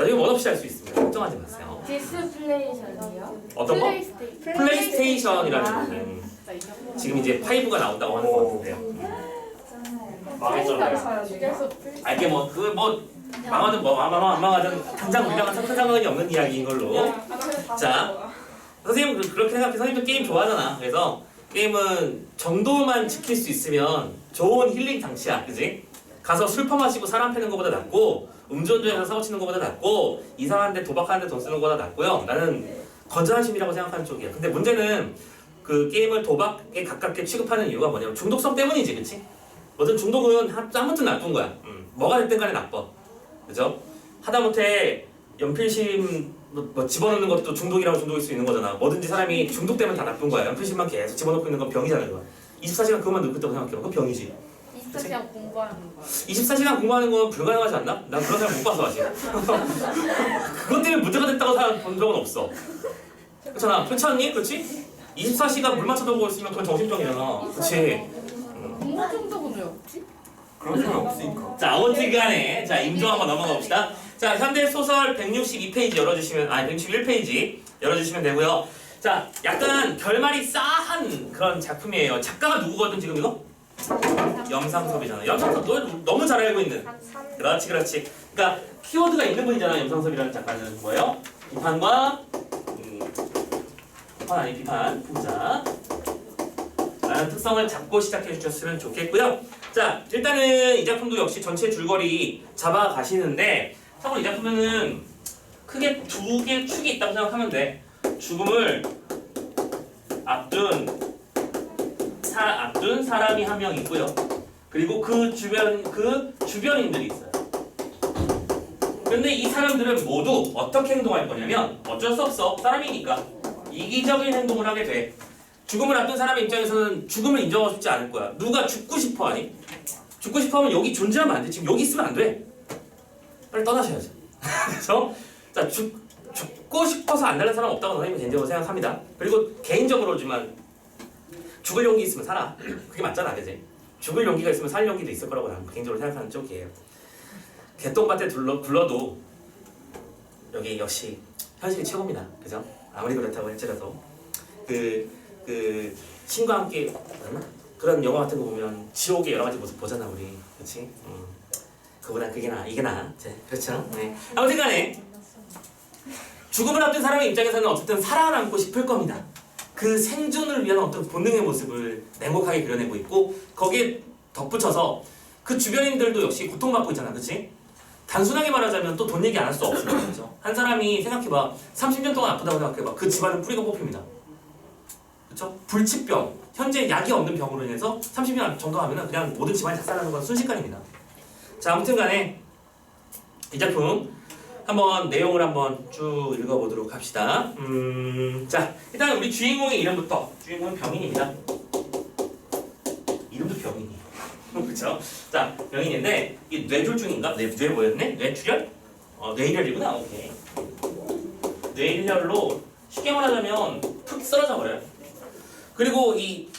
나중에 원 없이 할 수 있습니다. 걱정하지 마세요. 디스플레이션이요? 어떤 거? 플레이스테이션이라는 거는 지금 이제 5가 나온다고 하는 거 같은데요. 망했잖아요. 아 이게 뭐 그 뭐 망하든 뭐 안 망하든 당장 우리랑은 상관이 없는 이야기인 걸로. 자, 선생님 그렇게 생각해. 선생님도 게임 좋아하잖아. 그래서 게임은 정도만 지킬 수 있으면 좋은 힐링 장치야, 그지? 가서 술 퍼마시고 사람 패는 것보다 낫고 음주운전해서 사고 치는 것보다 낫고 이상한데 도박하는데 돈 쓰는 것보다 낫고요. 나는 건전한 심이라고 생각하는 쪽이야. 근데 문제는 그 게임을 도박에 가깝게 취급하는 이유가 뭐냐면 중독성 때문이지, 그치? 뭐든 중독은 아무튼 나쁜 거야. 뭐가 됐든 간에 나빠. 그죠? 하다못해 연필심 뭐 집어넣는 것도 중독이라고 중독일 수 있는 거잖아. 뭐든지 사람이 중독되면 다 나쁜 거야. 연필심만 계속 집어넣고 있는 건 병이잖아. 그거. 24시간 그것만 넣고 있다고 생각해요. 그건 병이지. 24시간 공부하는 거야. 24시간 공부하는 건 불가능하지 않나? 난 그런 사람 못 봐서 아직. 그것 때문에 문제가 됐다고 본 적은 없어. 그렇잖아. 그렇지 않니? 그렇지? 24시간 물 맞춰보고 있으면 그건 정신병이잖아. 그렇지? 공부 중독은 왜 없지? 그런 사람 없으니까. 자, 아무튼 간에 자, 임종 한번 넘어가 봅시다. 자, 현대소설 162페이지 열어주시면, 아니 161페이지 열어주시면 되고요. 자, 약간 결말이 싸한 그런 작품이에요. 작가가 누구거든 지금 이거? 염상섭이잖아. 염상섭 너 너무 잘 알고 있는. 그렇지, 그렇지. 그러니까 키워드가 있는 분이잖아. 염상섭이라는 작가는 뭐예요? 비판과 비판 아니 비판 풍자 라는 특성을 잡고 시작해 주셨으면 좋겠고요. 자, 일단은 이 작품도 역시 전체 줄거리 잡아 가시는데 참고로 이 작품에는 크게 두 개의 축이 있다고 생각하면 돼. 죽음을 앞둔 사람이 한 명 있고요. 그리고 그 주변인들이 있어요. 근데 이 사람들은 모두 어떻게 행동할 거냐면 어쩔 수 없어. 사람이니까 이기적인 행동을 하게 돼. 죽음을 앞둔 사람의 입장에서는 죽음을 인정하고 싶지 않을 거야. 누가 죽고 싶어 하니? 죽고 싶어 하면 여기 존재하면 안 돼. 지금 여기 있으면 안 돼. 빨리 떠나셔야죠. 그래서 자, 죽고 싶어서 안 되는 사람 없다고 선생님은 개인적으로 생각합니다. 그리고 개인적으로지만 죽을 용기 있으면 살아. 그게 맞잖아, 그지? 죽을 용기가 있으면 살 용기도 있을 거라고 나는 개인적으로 생각하는 쪽이에요. 개똥밭에 굴러도 여기 역시 현실이 최고입니다. 그죠? 아무리 그렇다고 할지라도 신과 함께 그런 영화 같은 거 보면 지옥의 여러 가지 모습 보잖아, 우리. 그렇지? 그보다 그게 나아, 이게 나아. 그렇죠? 네. 아무튼 간에 죽음을 앞둔 사람의 입장에서는 어쨌든 살아남고 싶을 겁니다. 그 생존을 위한 어떤 본능의 모습을 냉혹하게 그려내고 있고 거기에 덧붙여서 그 주변인들도 역시 고통받고 있잖아, 그렇지? 단순하게 말하자면 또 돈 얘기 안 할 수 없는 거죠. 한 사람이 생각해봐, 30년 동안 아프다고 생각해봐. 그 집안은 뿌리가 뽑힙니다. 그렇죠? 불치병, 현재 약이 없는 병으로 인해서 30년 정도 하면은 그냥 모든 집안이 작살나는 건 순식간입니다. 자, 아무튼간에 이 작품 한번 내용을 한번 쭉 읽어보도록 합시다. 자, 일단 우리 주인공의 이름부터. 주인공은 병인입니다. 이름도 병인이에요. 그렇죠? 자, 병인인데 이 뇌졸중인가? 뇌 뭐였네? 뇌출혈? 뇌일혈이구나. 오케이. 뇌일혈로 쉽게 말하자면 푹 쓰러져 버려요. 그리고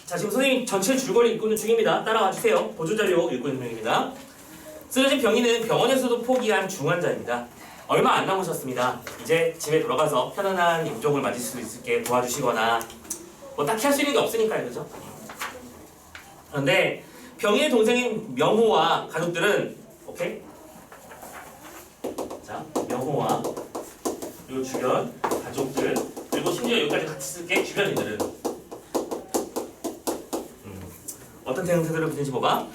자, 지금 선생님 전체 줄거리 읽고 있는 중입니다. 따라와 주세요. 보조자료 읽고 있는 중입니다. 쓰러진 병인은 병원에서도 포기한 중환자입니다. 얼마 안 남으셨습니다. 이제 집에 돌아가서 편안한 임종을 맞을 수 있게 도와주시거나 뭐 딱히 할 수 있는 게 없으니까요, 그죠? 그런데 병인의 동생인 명호와 가족들은 오케이? 자, 명호와 요 주변 가족들 그리고 심지어 여기까지 같이 쓸게 주변인들은 어떤 태도를 보이는지 봐봐.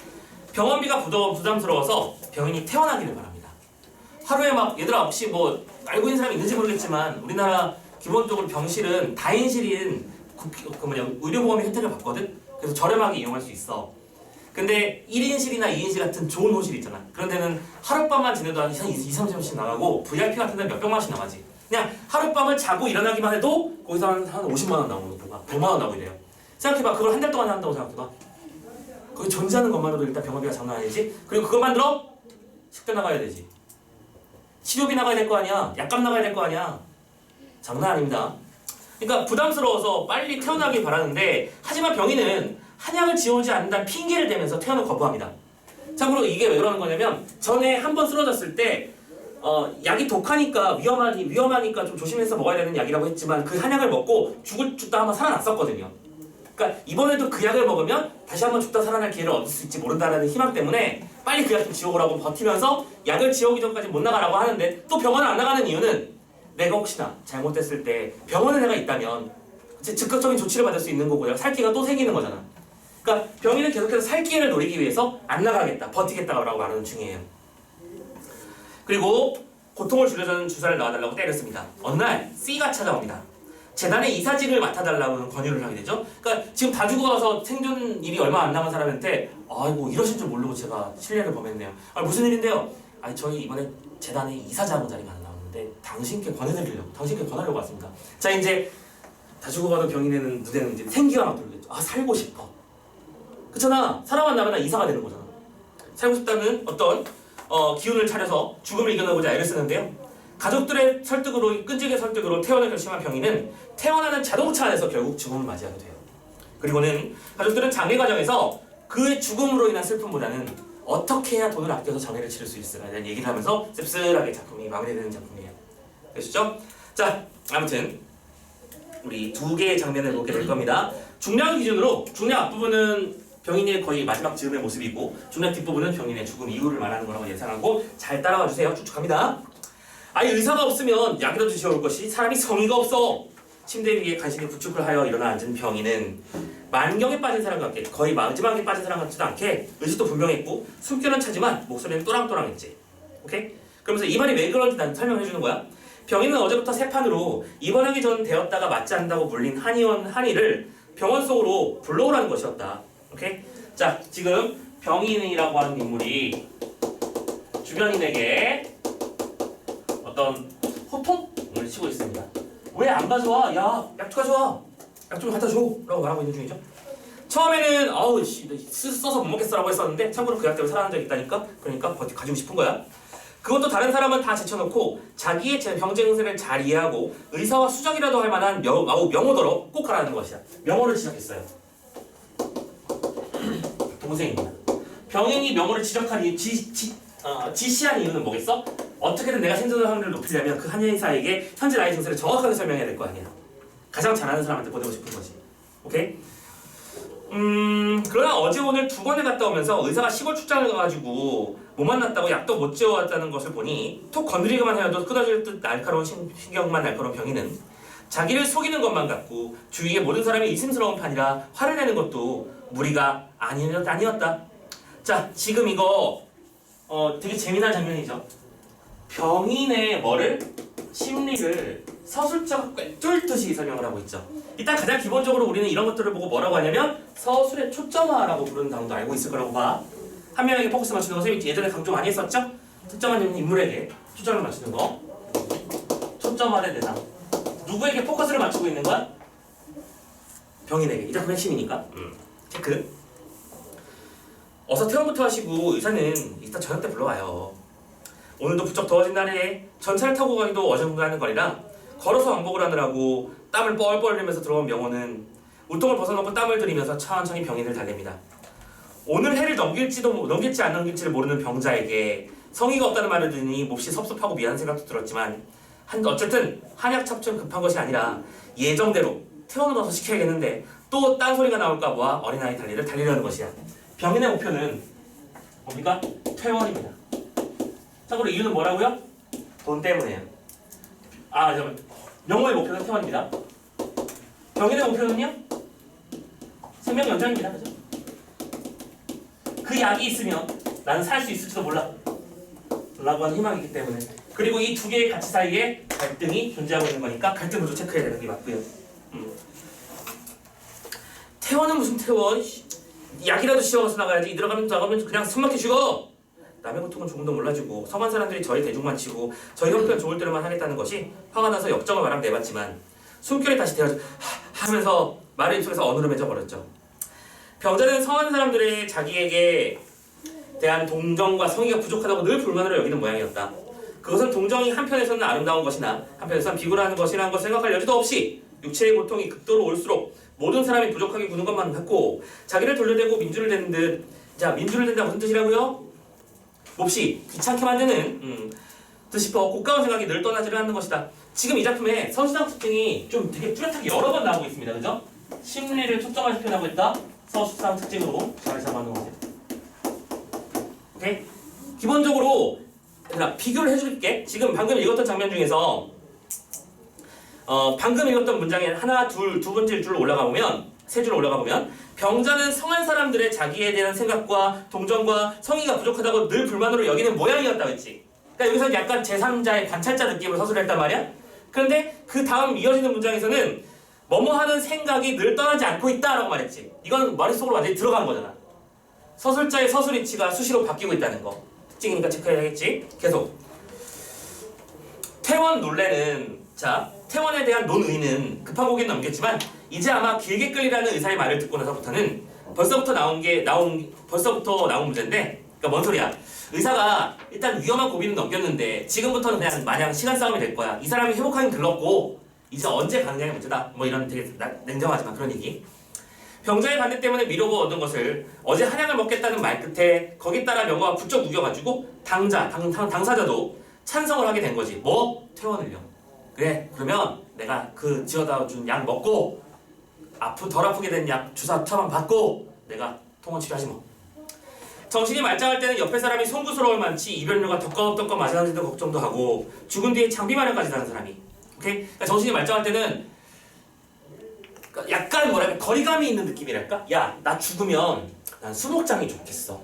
병원비가 부담스러워서 병인이 퇴원하기를 바랍니다. 하루에 막 얘들아 혹시 뭐 알고 있는 사람이 있는지 모르겠지만 우리나라 기본적으로 병실은 다인실인 의료보험의 혜택을 받거든. 그래서 저렴하게 이용할 수 있어. 근데 1인실이나 2인실 같은 좋은 호실 있잖아. 그런 데는 하룻밤만 지내도 한 2-30만원씩 나가고 VIP 같은 데는 몇백만 원씩 나가지. 그냥 하룻밤을 자고 일어나기만 해도 거기서 한 50만 원 나오고 100만 원 나오고 이래요. 생각해봐. 그걸 한 달 동안 한다고 생각해봐. 거기 존재하는 것만으로도 일단 병원비가 장난 아니지. 그리고 그거 만들어? 식대 나가야 되지. 치료비 나가야 될 거 아니야. 약값 나가야 될 거 아니야. 장난 아닙니다. 그러니까 부담스러워서 빨리 태어나길 바라는데 하지만 병인은 한약을 지어오지 않는다는 핑계를 대면서 퇴원을 거부합니다. 참고로 이게 왜 그러는 거냐면 전에 한 번 쓰러졌을 때 약이 독하니까 위험하니까 좀 조심해서 먹어야 되는 약이라고 했지만 그 한약을 먹고 죽다 한번 살아났었거든요. 그러니까 이번에도 그 약을 먹으면 다시 한번 죽다 살아날 기회를 얻을 수 있지 모른다는 희망 때문에 빨리 그 약 좀 지워오라고 버티면서 약을 지워오기 전까지 못 나가라고 하는데 또 병원을 안 나가는 이유는 내가 혹시나 잘못됐을 때 병원에 내가 있다면 즉각적인 조치를 받을 수 있는 거고 내가 살 기회가 또 생기는 거잖아. 그러니까 병인은 계속해서 살 기회를 노리기 위해서 안 나가겠다, 버티겠다라고 말하는 중이에요. 그리고 고통을 줄여주는 주사를 놔달라고 때렸습니다. 어느 날 C가 찾아옵니다. 재단의 이사직을 맡아달라고 권유를 하게 되죠. 그러니까 지금 다 죽어서 생존 일이 얼마 안 남은 사람한테 아이고 이러실 줄 모르고 제가 신뢰를 범했네요. 무슨 일인데요? 아니 저희 이번에 재단의 이사장 자리가 안 나왔는데 당신께 권하려고 왔습니다. 자 이제 다 죽어가는 병인에는 눈에는 이제 생기가 막 돌겠죠. 살고 싶어. 그렇잖아. 살아만 나면 이사가 되는 거잖아. 살고 싶다는 어떤 기운을 차려서 죽음을 이겨내고자 애를 쓰는데요. 가족들의 설득으로 끈질긴 설득으로 퇴원을 결심한 병인은 퇴원하는 자동차 안에서 결국 죽음을 맞이하게 돼요. 그리고는 가족들은 장례 과정에서 그의 죽음으로 인한 슬픔보다는 어떻게 해야 돈을 아껴서 장례를 치를 수 있을까에 대한 얘기를 하면서 씁쓸하게 작품이 마무리되는 작품이에요. 되시죠? 자, 아무튼 우리 두 개의 장면을 보게 될 겁니다. 중략을 기준으로 중략 앞부분은 병인의 거의 마지막 즈음의 모습이고 중략 뒷부분은 병인의 죽음 이후를 말하는 거라고 예상하고 잘 따라와 주세요. 쭉쭉합니다. 아예 의사가 없으면 약이라도 지어올 것이 사람이 성의가 없어. 침대 위에 간신히 부축을 하여 일어나 앉은 병인은 만경에 빠진 사람 같게 거의 마지막에 빠진 사람 같지도 않게 의식도 분명했고 숨결은 차지만 목소리는 또랑또랑했지. 오케이? 그러면서 이 말이 왜 그런지 난 설명해 주는 거야. 병인은 어제부터 세 판으로 입원하기 전 되었다가 맞지 않는다고 물린 한의를 병원 속으로 불러오라는 것이었다. 오케이? 자, 지금 병인이라고 하는 인물이 주변인에게 어떤 호통을 치고 있습니다. 왜 안 가져와? 야, 약 좀 가져와. 약 좀 갖다 줘. 라고 말하고 있는 중이죠. 처음에는 아우 씨 써서 못 먹겠어라고 했었는데 참고로 그 약 때문에 살아난 적이 있다니까. 그러니까 가지고 싶은 거야. 그것도 다른 사람은 다 제쳐놓고 자기의 병증세를 잘 이해하고 의사와 수정이라도 할 만한 명호도로 꼭 가라는 것이야. 명호를 지적했어요. 동생입니다. 병인이 명호를 지시한 이유는 뭐겠어? 어떻게든 내가 생존할 확률을 높이려면 그 한의사에게 현재 나의 증세를 정확하게 설명해야 될 거 아니야. 가장 잘하는 사람한테 보내고 싶은 거지. 오케이? 그러나 어제 오늘 두 번을 갔다 오면서 의사가 시골 출장을 가가지고 못 만났다고 약도 못 지어왔다는 것을 보니 톡 건드리기만 해도 끊어질 듯 날카로운 신경만 날카로운 병인은 자기를 속이는 것만 같고 주위의 모든 사람이 의심스러운 판이라 화를 내는 것도 무리가 아니었다. 자, 지금 이거 되게 재미난 장면이죠. 병인의 심리를 서술자가 꿰뚫듯이 설명을 하고 있죠. 일단 가장 기본적으로 우리는 이런 것들을 보고 뭐라고 하냐면 서술의 초점화라고 부르는 단어도 알고 있을 거라고 봐. 한 명에게 포커스 맞추는 거 선생님이 예전에 강조 많이 했었죠? 특정한 인물에게 초점을 맞추는 거. 초점화된 대상. 누구에게 포커스를 맞추고 있는 거야? 병인에게. 이 작품 핵심이니까. 체크. 어서 퇴원부터 하시고 의사는 이따 저녁 때 불러와요. 오늘도 부쩍 더워진 날에 전차를 타고 가기도 어정쩡한 거리라 걸어서 왕복을 하느라고 땀을 뻘뻘 흘리면서 들어온 명호는 우통을 벗어놓고 땀을 들이면서 천천히 병인을 달랩니다. 오늘 해를 넘길지 안 넘길지를 모르는 병자에게 성의가 없다는 말을 들으니 몹시 섭섭하고 미안한 생각도 들었지만 어쨌든 한약 첩처럼 급한 것이 아니라 예정대로 퇴원을 어서 시켜야겠는데 또 딴소리가 나올까 봐 어린아이 달리려는 것이야. 병인의 목표는 뭡니까? 퇴원입니다. 참고로 이유는 뭐라고요? 돈 때문에요. 명호의 목표는 퇴원입니다. 병인의 목표는요? 생명 연장입니다. 그죠? 그 약이 있으면 나는 살 수 있을지도 몰라 라고 하는 희망이기 때문에. 그리고 이 두 개의 가치 사이에 갈등이 존재하고 있는 거니까 갈등을 좀 체크해야 되는 게 맞고요. 퇴원은 무슨 퇴원? 약이라도 씌워서 나가야지. 나가면 그냥 숨막혀 죽어. 남의 고통은 조금도 몰라주고 성한 사람들이 저희 대중만 치고 저희 형편 좋을 대로만 하겠다는 것이 화가 나서 역정을 말하면 내봤지만 숨결이 다시 대어져 하면서 말의 입속에서 언어로 맺어버렸죠. 병자는 성한 사람들의 자기에게 대한 동정과 성의가 부족하다고 늘 불만으로 여기는 모양이었다. 그것은 동정이 한편에서는 아름다운 것이나 한편에서는 비굴한 것이라는 것을 생각할 여지도 없이 육체의 고통이 극도로 올수록 모든 사람이 부족하게 구는 것만 같고 자기를 돌려대고 민주를 대는 듯. 자, 민주를 댄다 무슨 뜻이라고요? 몹시 귀찮게 만드는 싶어 고가운 생각이 늘 떠나지를 않는 것이다. 지금 이 작품에 서술상 특징이 좀 되게 뚜렷하게 여러 번 나오고 있습니다. 그죠? 심리를 초점화해서 표현하고 있다. 서술상 특징으로 잘 잡아놓은 거지. 오케이? 기본적으로 얘들아 비교를 해줄게. 지금 방금 읽었던 장면 중에서 방금 읽었던 문장에 하나, 두 번째 줄로 올라가 보면 세 줄 올라가 보면 병자는 성한 사람들의 자기에 대한 생각과 동정과 성의가 부족하다고 늘 불만으로 여기는 모양이었다고 했지. 그러니까 여기서 약간 제3자의 관찰자 느낌으로 서술을 했단 말이야. 그런데 그 다음 이어지는 문장에서는 뭐뭐 하는 생각이 늘 떠나지 않고 있다라고 말했지. 이건 머릿속으로 완전히 들어간 거잖아. 서술자의 서술 위치가 수시로 바뀌고 있다는 거. 특징이니까 체크해야겠지. 계속. 태원 논례는 자 태원에 대한 논의는 급한 고개는 넘겼지만 이제 아마 길게 끌리라는 의사의 말을 듣고 나서부터는 벌써부터 나온 문제인데 그러니까 뭔 소리야. 의사가 일단 위험한 고비는 넘겼는데 지금부터는 그냥 마냥 시간 싸움이 될 거야. 이 사람이 회복하긴 글렀고 이제 언제 가느냐의 문제다. 뭐 이런 되게 냉정하지만 그런 얘기. 병자의 반대 때문에 미루고 얻은 것을 어제 한약을 먹겠다는 말 끝에 거기에 따라 명화가 부쩍 우겨가지고 당사자도 찬성을 하게 된 거지. 뭐? 퇴원을요. 그래 그러면 내가 그 지어다 준 약 먹고 덜 아프게 된 약 주사 처방 받고 내가 통원 치료하지 뭐. 정신이 말짱할 때는 옆에 사람이 송구스러울 만치 이별료가 덕검덕검 맞아다니는 걱정도 하고 죽은 뒤에 장비 마련까지 하는 사람이. 오케이? 그러니까 정신이 말짱할 때는 약간 뭐랄까 거리감이 있는 느낌이랄까? 야, 나 죽으면 난 수목장이 좋겠어.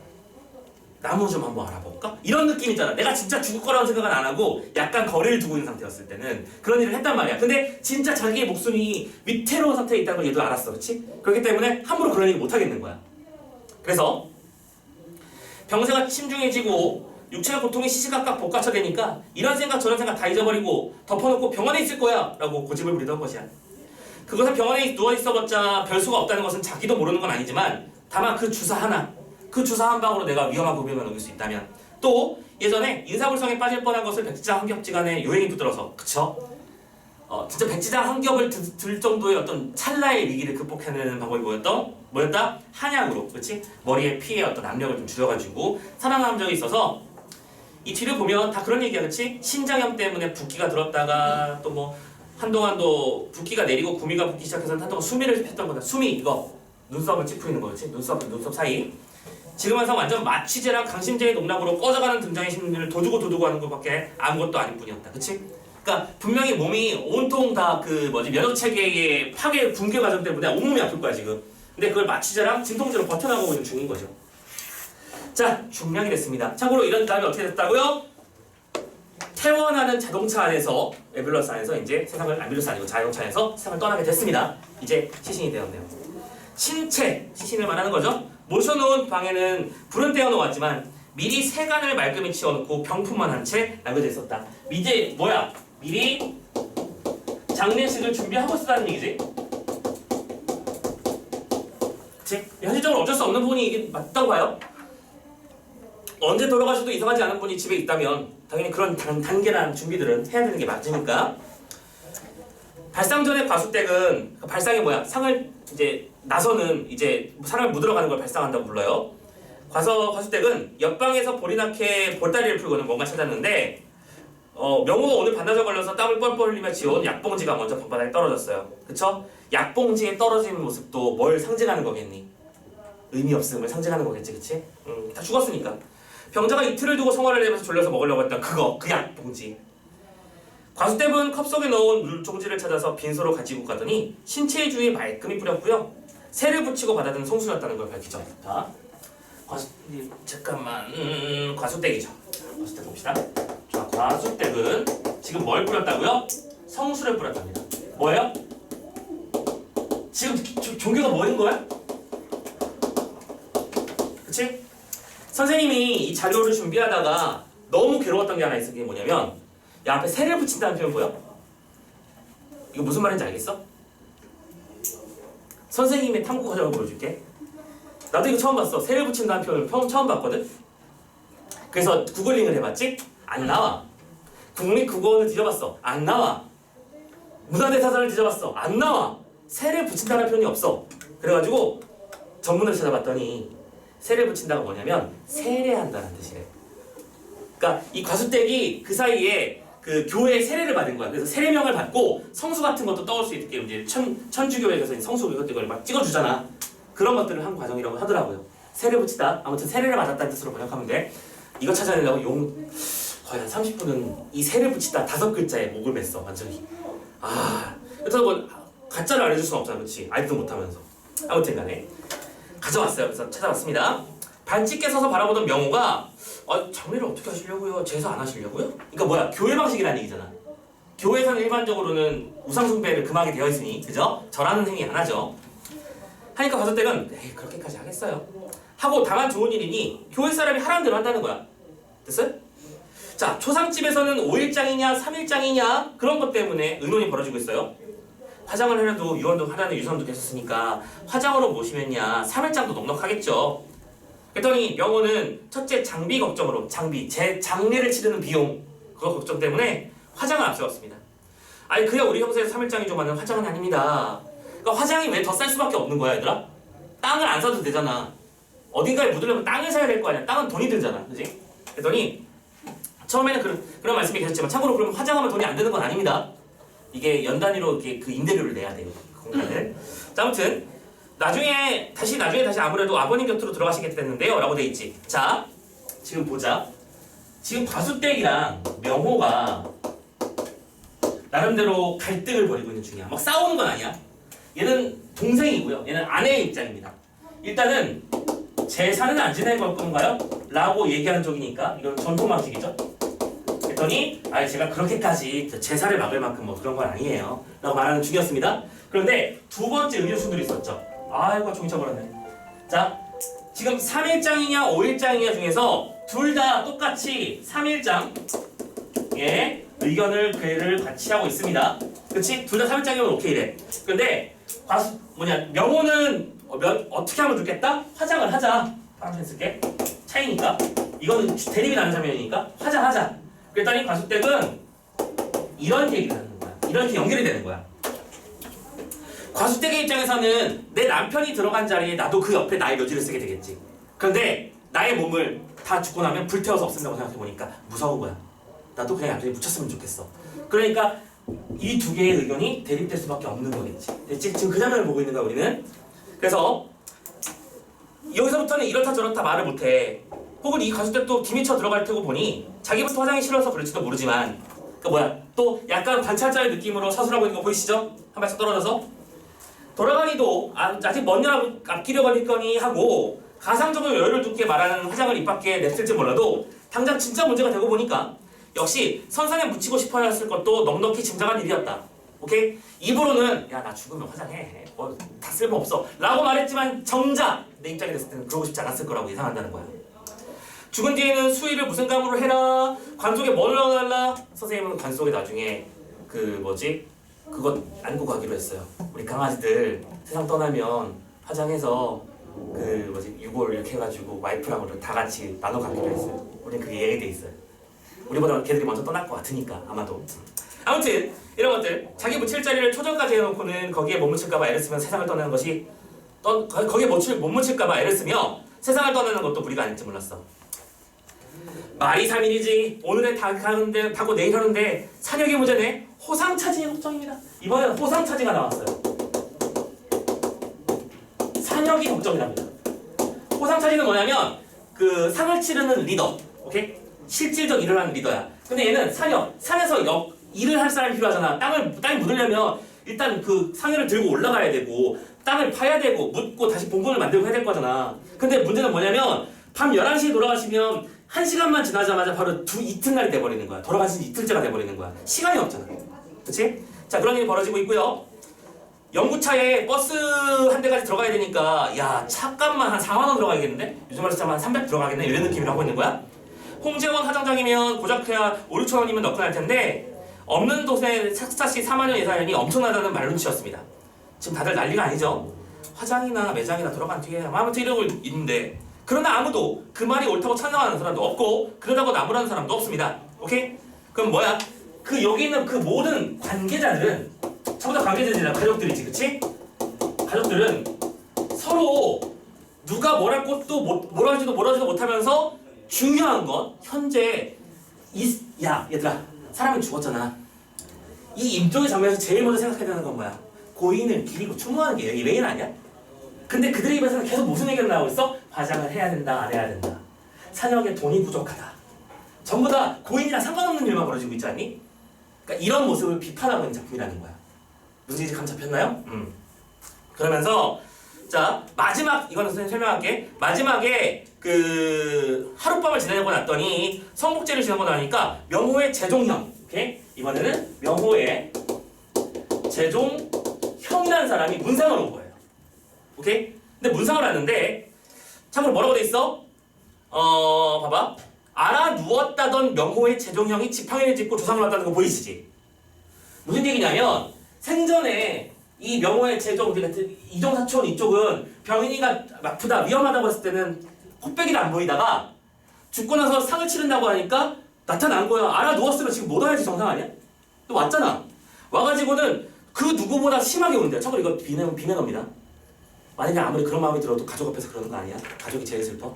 나무 좀 한번 알아볼까? 이런 느낌 있잖아. 내가 진짜 죽을 거라는 생각은 안 하고 약간 거리를 두고 있는 상태였을 때는 그런 일을 했단 말이야. 근데 진짜 자기의 목숨이 위태로운 상태에 있다는 걸 얘도 알았어. 그렇지? 그렇기 때문에 함부로 그런 얘기 못 하겠는 거야. 그래서 병세가 침중해지고 육체의 고통이 시시각각 복받쳐되니까 이런 생각 저런 생각 다 잊어버리고 덮어놓고 병원에 있을 거야 라고 고집을 부리던 것이야. 그것은 병원에 누워있어봤자 별수가 없다는 것은 자기도 모르는 건 아니지만 다만 그 주사 한 방으로 내가 위험한 고비만 넘길 수 있다면 또 예전에 인사불성에 빠질 뻔한 것을 백지장 한 겹지간에 요행이 붙들어서 그쵸? 진짜 백지장 한 겹을 들 정도의 어떤 찰나의 위기를 극복해내는 방법이 뭐였다? 한약으로 그렇지? 머리에 피의 어떤 압력을 좀 줄여가지고 살아남은 적이 있어서 이 뒤를 보면 다 그런 얘기야 그렇지? 신장염 때문에 붓기가 들었다가 또 뭐 한동안도 붓기가 내리고 구미가 붓기 시작해서 한동안 수미를 했던 거다. 수미 이거 눈썹을 찌푸리는 거지 눈썹 사이. 지금 항상 완전 마취제랑 강심제의 농락으로 꺼져가는 등장의 심리를 도두고 하는 것밖에 아무것도 아닐 뿐이었다. 그치? 그러니까 분명히 몸이 온통 다 면역체계의 파괴 붕괴 과정 때문에 온몸이 아플 거야 지금. 근데 그걸 마취제랑 진통제로 버텨나가고 있는 중인 거죠. 자, 중량이 됐습니다. 참고로 이런 다음에 어떻게 됐다고요? 퇴원하는 자동차 안에서 앰뷸런스 안에서 이제 세상을 앰뷸런스 아니고 자동차 안에서 세상을 떠나게 됐습니다. 이제 시신이 되었네요. 신체, 시신을 말하는 거죠. 모셔놓은 방에는 불은 떼어놓았지만 미리 세간을 말끔히 치워놓고 병품만 한 채 놔두어 있었다. 이제 뭐야? 미리 장례식을 준비하고 있었다는 얘기지. 그치? 현실적으로 어쩔 수 없는 부분이 이게 맞다고 봐요. 언제 돌아가셔도 이상하지 않은 분이 집에 있다면 당연히 그런 단계란 준비들은 해야 되는 게 맞으니까. 발상 전에 과수댁은 그 발상이 뭐야? 상을 이제 나서는 이제 사람을 묻으러 가는 걸 발상한다고 불러요. 과수댁은 옆방에서 볼이 나게 볼다리를 풀고는 뭔가 찾았는데 명호가 오늘 반나절 걸려서 땀을 뻘뻘 흘리며 지어온 약봉지가 먼저 방바닥에 떨어졌어요. 그쵸? 약봉지에 떨어지는 모습도 뭘 상징하는 거겠니? 의미 없음을 상징하는 거겠지, 그치? 다 죽었으니까. 병자가 이틀을 두고 성화를 내면서 졸려서 먹으려고 했던 그 약봉지. 과수댁은 컵 속에 넣은 물종지를 찾아서 빈소로 가지고 가더니 신체의 주위에 말끔히 뿌렸고요. 새를 붙이고 받아든 송수였다는 걸 밝히죠. 자, 과수댁이죠. 과수댁 봅시다. 자, 과수댁은 지금 뭘 뿌렸다고요? 성수를 뿌렸답니다. 뭐예요? 지금 종교가 뭐인 거야? 그치? 선생님이 이 자료를 준비하다가 너무 괴로웠던 게 하나 있어. 그게 뭐냐면 야, 앞에 새를 붙인다는 표현 보여? 이거 무슨 말인지 알겠어? 선생님의 탐구 과정을 보여줄게. 나도 이거 처음 봤어. 새를 붙인다는 표현을 처음 봤거든? 그래서 구글링을 해봤지? 안 나와. 국립국어원을 뒤져봤어. 안 나와. 문화대사전을 뒤져봤어. 안 나와. 새를 붙인다는 표현이 없어. 그래가지고 전문을 찾아봤더니 새를 붙인다가 뭐냐면 세례한다는 뜻이래. 그러니까 이 과수댁이 그 사이에 그 교회 세례를 받은 거야. 그래서 세례명을 받고 성수 같은 것도 떠올 수 있게 이제 천주교회에서 성수 이것들을 막 찍어주잖아. 그런 것들을 한 과정이라고 하더라고요. 세례 붙이다. 아무튼 세례를 받았다는 뜻으로 번역하면 돼. 이거 찾아내려고 거의 한 30분은 이 세례 붙이다 5글자에 목을 맸어. 완전히. 그래서 뭐 가짜를 알려줄 수는 없잖아. 그렇지? 알지도 못하면서. 아무튼 간에 가져왔어요. 그래서 찾아왔습니다. 반칙게 서서 바라보던 명호가 장례를 어떻게 하시려고요? 제사 안 하시려고요? 그러니까 뭐야? 교회 방식이라는 얘기잖아. 교회에서는 일반적으로는 우상숭배를 금하게 되어 있으니 그죠? 절하는 행위 안 하죠. 하니까 과수댁은 에이 그렇게까지 하겠어요? 하고 다만 좋은 일이니 교회 사람이 하라는 대로 한다는 거야. 됐어요? 자, 초상집에서는 5일장이냐 3일장이냐 그런 것 때문에 의논이 벌어지고 있어요. 화장을 해도 유언도 하라는 유선도 계셨으니까 화장으로 모시면야 3일장도 넉넉하겠죠. 그랬더니 명호는 첫째 장비 걱정으로 제 장례를 치르는 비용 그거 걱정 때문에 화장을 앞세웠습니다. 아니 그야 우리 형사에서 3일장이죠만은 화장은 아닙니다. 그러니까 화장이 왜 더 쌀 수밖에 없는 거야 얘들아? 땅을 안 사도 되잖아. 어딘가에 묻으려면 땅을 사야 될 거 아니야. 땅은 돈이 들잖아. 그지? 그랬더니 처음에는 그런 말씀이 계셨지만 참고로 그러면 화장하면 돈이 안 드는 건 아닙니다. 이게 연 단위로 이렇게 그 임대료를 내야 돼요. 그 공간을. 자, 아무튼 나중에 다시 아무래도 아버님 곁으로 들어가시게 됐는데요. 라고 돼 있지. 자, 지금 보자. 지금 과수댁이랑 명호가 나름대로 갈등을 벌이고 있는 중이야. 막 싸우는 건 아니야. 얘는 동생이고요. 얘는 아내의 입장입니다. 일단은 제사는 안 지낼 걸 건가요? 라고 얘기하는 쪽이니까 이건 전통 방식이죠. 그랬더니 제가 그렇게까지 제사를 막을 만큼 뭐 그런 건 아니에요. 라고 말하는 중이었습니다. 그런데 두 번째 의견순들이 있었죠. 아이고 종이 쳐버렸네. 자, 지금 3일장이냐 5일장이냐 중에서 둘 다 똑같이 3일장의 의견을 같이 하고 있습니다. 그치? 둘 다 3일장이면 오케이래. 근데 명호는 어떻게 하면 좋겠다? 화장을 하자. 파란색 쓸게. 차이니까. 이거는 대립이 나는 장면이니까 화장하자. 그랬더니 과수댁은 이런 얘기를 하는 거야. 이렇게 연결이 되는 거야. 과수댁의 입장에서는 내 남편이 들어간 자리에 나도 그 옆에 나의 묘지를 쓰게 되겠지. 그런데 나의 몸을 다 죽고 나면 불태워서 없앤다고 생각해보니까 무서운 거야. 나도 그냥 얌전히 묻혔으면 좋겠어. 그러니까 이 두 개의 의견이 대립될 수밖에 없는 거겠지. 됐지? 지금 그 장면을 보고 있는 거야 우리는. 그래서 여기서부터는 이렇다 저렇다 말을 못해. 혹은 이 과수댁도 김이 쳐 들어갈 테고 보니 자기부터 화장이 싫어서 그럴지도 모르지만 또 약간 관찰자의 느낌으로 서술하고 있는 거 보이시죠? 한 발짝 떨어져서 돌아가니도 아직 먼 년 앞기려 걸릴 거니 하고 가상적으로 여유를 두게 말하는 화장을 입 밖에 냅쓸지 몰라도 당장 진짜 문제가 되고 보니까 역시 선상에 묻히고 싶어 했을 것도 넉넉히 짐작한 일이었다. 오케이? 입으로는 야 나 죽으면 화장해. 다 쓸모없어. 라고 말했지만 정작 내 입장이 됐을 때는 그러고 싶지 않았을 거라고 예상한다는 거야. 죽은 뒤에는 수의를 무슨 감으로 해라. 관 속에 뭘 넣어달라. 선생님은 관 속에 나중에 그거 안고 가기로 했어요. 우리 강아지들 세상 떠나면 화장해서 유골 이렇게 해가지고 와이프랑 다 같이 나눠 가기로 했어요. 우리는 그게 얘기돼 있어요. 우리보다 걔들이 먼저 떠날 것 같으니까 아마도. 아무튼 이런 것들 자기 묻힐 자리를 초전까지 해놓고는 거기에 못 묻힐까봐 애를 쓰면 세상을 떠나는 것이 거기에 못 묻힐까봐 애를 쓰며 세상을 떠나는 것도 무리가 아닐지 몰랐어. 말이 3일이지 오늘에 다 가는데 하고 내일 하는데 산역이 문제네. 호상차징의 걱정입니다. 이번에는 호상차징가 나왔어요. 산역이 걱정이랍니다. 호상차징은 뭐냐면 그 상을 치르는 리더, 오케이? 실질적 일을 하는 리더야. 근데 얘는 산에서 일을 할 사람이 필요하잖아. 땅을 묻으려면 일단 그 상여를 들고 올라가야 되고 땅을 파야 되고 묻고 다시 봉분을 만들고 해야 될 거잖아. 근데 문제는 뭐냐면 밤 11시에 돌아가시면 1시간만 지나자마자 바로 이튿날이 돼버리는 거야. 돌아가신 지 이틀째가 돼버리는 거야. 시간이 없잖아. 그치? 자, 그런 일이 벌어지고 있고요. 영구차에 버스 한 대까지 들어가야 되니까 야 차값만 한 4만 원 들어가야겠는데? 요즘 말로 치면 한 300 들어가겠네? 이런 느낌을 하고 있는 거야. 홍재원 하장장이면 고작해야 5, 6천 원이면 넣고 날 텐데 없는 돈에 삭사시 4만 원 예산이 엄청나다는 말눈치였습니다. 지금 다들 난리가 아니죠? 화장이나 매장이나 들어간 뒤에 아무튼 이러고 있는데 그러나 아무도 그 말이 옳다고 찬성하는 사람도 없고 그러다고 나무라는 사람도 없습니다. 오케이? 그럼 뭐야? 여기 있는 그 모든 관계자들은 전부 다 관계자들이랑 가족들이지, 그치? 가족들은 서로 누가 뭘 할 것도 뭐라지도 못하면서 중요한 건 현재 야 얘들아 사람이 죽었잖아. 이 임종의 장면에서 제일 먼저 생각해야 되는 건 뭐야? 고인을 기리고 추모하는 게 여기 메인 아니야? 근데 그들의 입에서는 계속 무슨 얘기가 나오고 있어? 화장을 해야 된다 안 해야 된다. 사냥에 돈이 부족하다. 전부 다 고인이랑 상관없는 일만 벌어지고 있지 않니? 그러니까 이런 모습을 비판하고 있는 작품이라는 거야. 무슨 얘기인지 감 잡혔나요? 그러면서 자 마지막 이거는 선생님 설명할게. 마지막에 그 하룻밤을 지내고 났더니 성복제를 지내고 나니까 명호의 재종형. 오케이? 이번에는 명호의 재종형이라는 사람이 문상을 온 거예요. 오케이? 근데 문상을 왔는데 참고로 뭐라고 돼 있어? 봐봐. 알아 누웠다던 명호의 재종형이 지팡이를 짚고 조상을 왔다는 거 보이시지? 무슨 얘기냐면 생전에 이 명호의 재종, 이종사촌 이쪽은 병인이가 아프다, 위험하다고 했을 때는 코빼기를 안 보이다가 죽고 나서 상을 치른다고 하니까 나타난 거야. 알아 누웠으면 지금 못 와야지 정상 아니야? 또 왔잖아. 와가지고는 그 누구보다 심하게 운대요. 참고로 이거 비매너입니다. 만약에 아무리 그런 마음이 들어도 가족 앞에서 그러는 거 아니야? 가족이 제일 슬퍼.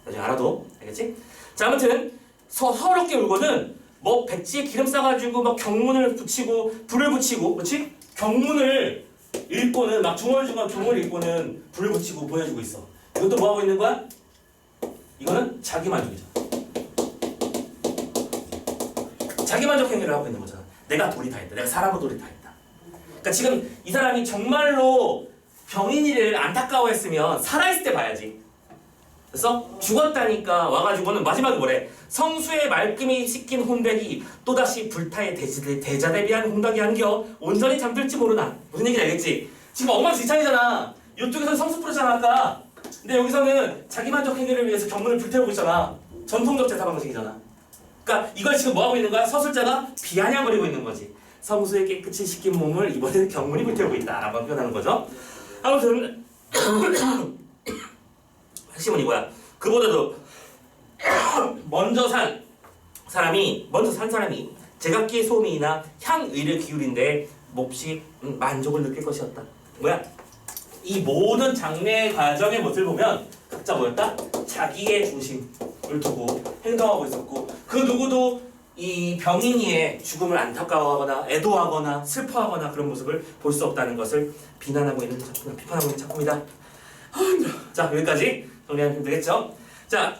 나중에 알아도 알겠지? 자 아무튼 서럽게 울고는 뭐 백지에 기름 싸가지고 막 경문을 붙이고 불을 붙이고 그렇지? 경문을 읽고는 막 중얼중얼 경문을 읽고는 불을 붙이고 보여주고 있어. 이것도 뭐 하고 있는 거야? 이거는 자기만족이죠. 자기만족 행위를 하고 있는 거잖아. 내가 도리 다 했다. 내가 사람을 도리 다 했다. 그러니까 지금 이 사람이 정말로 병인이를 안타까워했으면 살아있을 때 봐야지. 그래서 죽었다니까 와가지고는 마지막에 뭐래? 성수의 말끔히 씻긴 혼백이 또다시 불타의 대자대비한 홍덕이 안겨 온전히 잠들지 모르나. 무슨 얘기인지 알겠지? 지금 엉망진창이잖아. 이쪽에서는 성수 뿌렸잖아 아까. 근데 여기서는 자기만족 행위를 위해서 경문을 불태우고 있잖아. 전통적 제사 방식이잖아. 그러니까 이걸 지금 뭐하고 있는 거야? 서술자가 비아냥거리고 있는 거지. 성수의 깨끗이 씻긴 몸을 이번에는 경문이 불태우고 있다 라고 표현하는 거죠. 아무튼 핵심은 이거야. 그보다도 먼저 산 사람이 제각기의 소미나 향의를 기울인데 몹시 만족을 느낄 것이었다. 뭐야? 이 모든 장례 과정의 모습을 보면 각자 뭐였다? 자기의 중심을 두고 행동하고 있었고 그 누구도 이 병인이의 죽음을 안타까워하거나 애도하거나 슬퍼하거나 그런 모습을 볼 수 없다는 것을 비난하고 있는 작품, 비판하고 있는 작품이다. 자 여기까지 정리하면 되겠죠? 자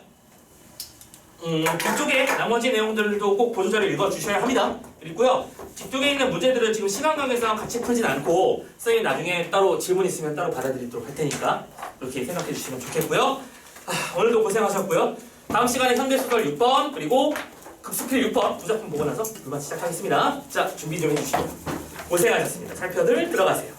뒤쪽에 나머지 내용들도 꼭 보조자료 읽어주셔야 합니다. 그리고요 뒤쪽에 있는 문제들은 지금 시간 관계상 같이 풀진 않고 선생님 나중에 따로 질문 있으면 따로 받아드리도록 할 테니까 그렇게 생각해 주시면 좋겠고요. 오늘도 고생하셨고요. 다음 시간에 현대소설 6번 그리고 급수필 6번 두 작품 보고 나서 불만 시작하겠습니다. 자 준비 좀 해주시고 고생하셨습니다. 살펴들 들어가세요.